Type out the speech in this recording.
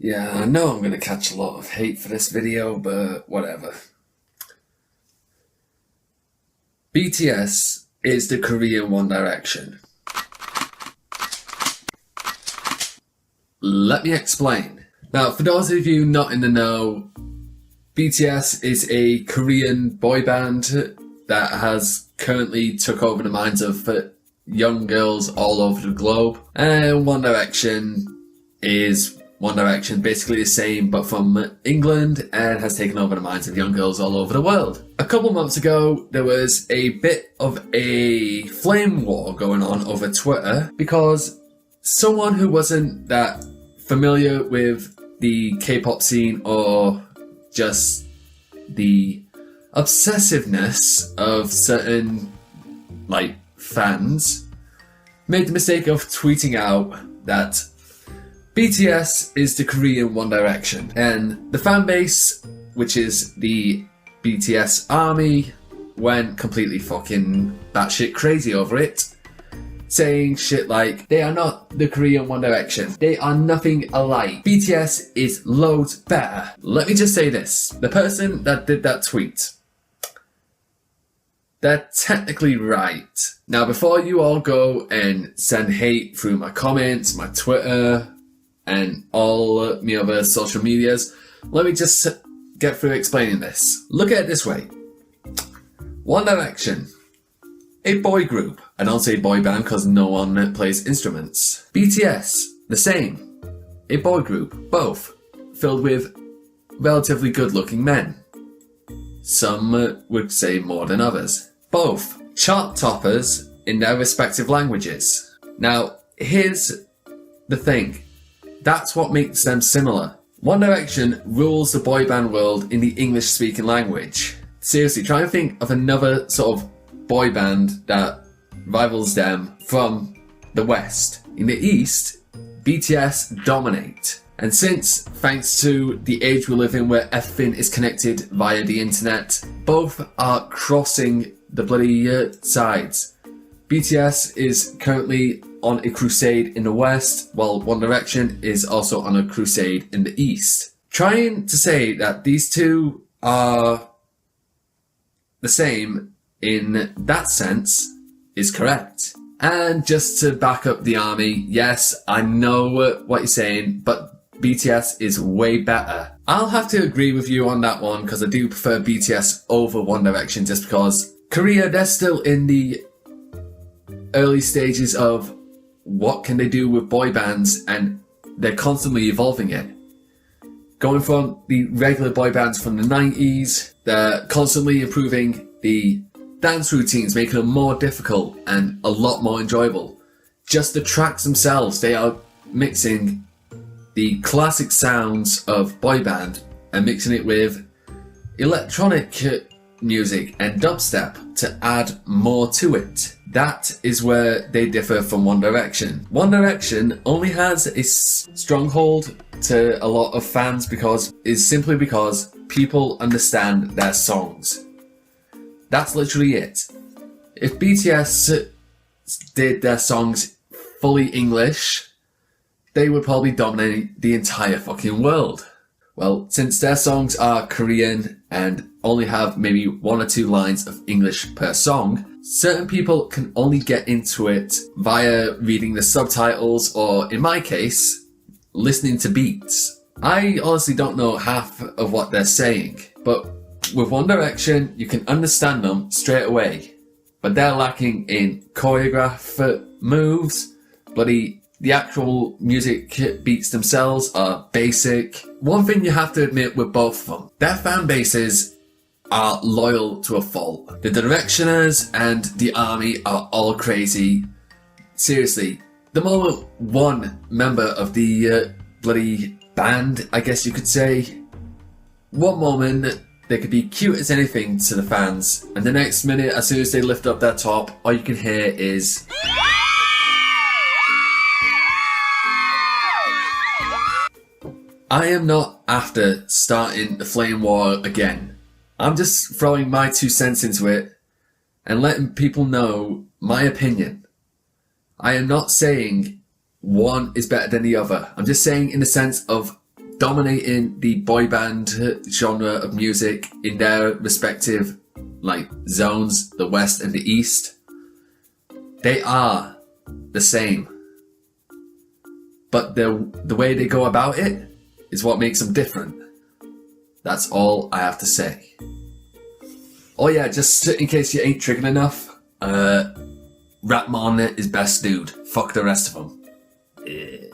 Yeah, I know I'm going to catch a lot of hate for this video, but whatever. BTS is the Korean One Direction. Let me explain. Now, for those of you not in the know, BTS is a Korean boy band that has currently took over the minds of young girls all over the globe. And One Direction is One Direction, basically the same but from England, and has taken over the minds of young girls all over the world. A couple months ago, there was a bit of a flame war going on over Twitter because someone who wasn't that familiar with the K-pop scene or just the obsessiveness of certain fans made the mistake of tweeting out that BTS is the Korean One Direction, and the fan base, which is the BTS army, went completely fucking batshit crazy over it, saying shit like, they are not the Korean One Direction, they are nothing alike, BTS is loads better. Let me just say this, the person that did that tweet, they're technically right. Now, before you all go and send hate through my comments, my Twitter, and all my other social medias, let me just get through explaining this. Look at it this way. One Direction, a boy group. I don't say boy band because no one plays instruments. BTS, the same. A boy group, both, filled with relatively good-looking men. Some would say more than others. Both chart toppers in their respective languages. Now, here's the thing. That's what makes them similar. One Direction rules the boy band world in the English-speaking language. Seriously, try and think of another sort of boy band that rivals them from the West. In the East, BTS dominate. And since, thanks to the age we live in where everything is connected via the internet, both are crossing the bloody sides. BTS is currently on a crusade in the West, while One Direction is also on a crusade in the East. Trying to say that these two are the same in that sense is correct. And just to back up the army, yes, I know what you're saying, but BTS is way better. I'll have to agree with you on that one because I do prefer BTS over One Direction just because Korea, they're still in the early stages of what can they do with boy bands, and they're constantly evolving it. Going from the regular boy bands from the 90s, they're constantly improving the dance routines, making them more difficult and a lot more enjoyable. Just the tracks themselves, they are mixing the classic sounds of boy band and mixing it with electronic music and dubstep to add more to it. That is where they differ from One Direction. One Direction only has a stronghold to a lot of fans because people understand their songs. That's literally it. If BTS did their songs fully English, they would probably dominate the entire fucking world. Well, since their songs are Korean and only have maybe one or two lines of English per song, certain people can only get into it via reading the subtitles or, in my case, listening to beats. I honestly don't know half of what they're saying, but with One Direction, you can understand them straight away. But they're lacking in choreograph moves, the actual music beats themselves are basic. One thing you have to admit with both of them, their fan bases are loyal to a fault. The Directioners and the army are all crazy. Seriously, the moment one member of the bloody band, I guess you could say, one moment they could be cute as anything to the fans, and the next minute, as soon as they lift up their top, all you can hear is I am not after starting the flame war again. I'm just throwing my 2 cents into it and letting people know my opinion. I am not saying one is better than the other. I'm just saying in the sense of dominating the boy band genre of music in their respective zones, the West and the East. They are the same. But the way they go about it is what makes them different. That's all I have to say. Oh yeah, just in case you ain't triggered enough, Rapmon is best dude. Fuck the rest of them. Yeah.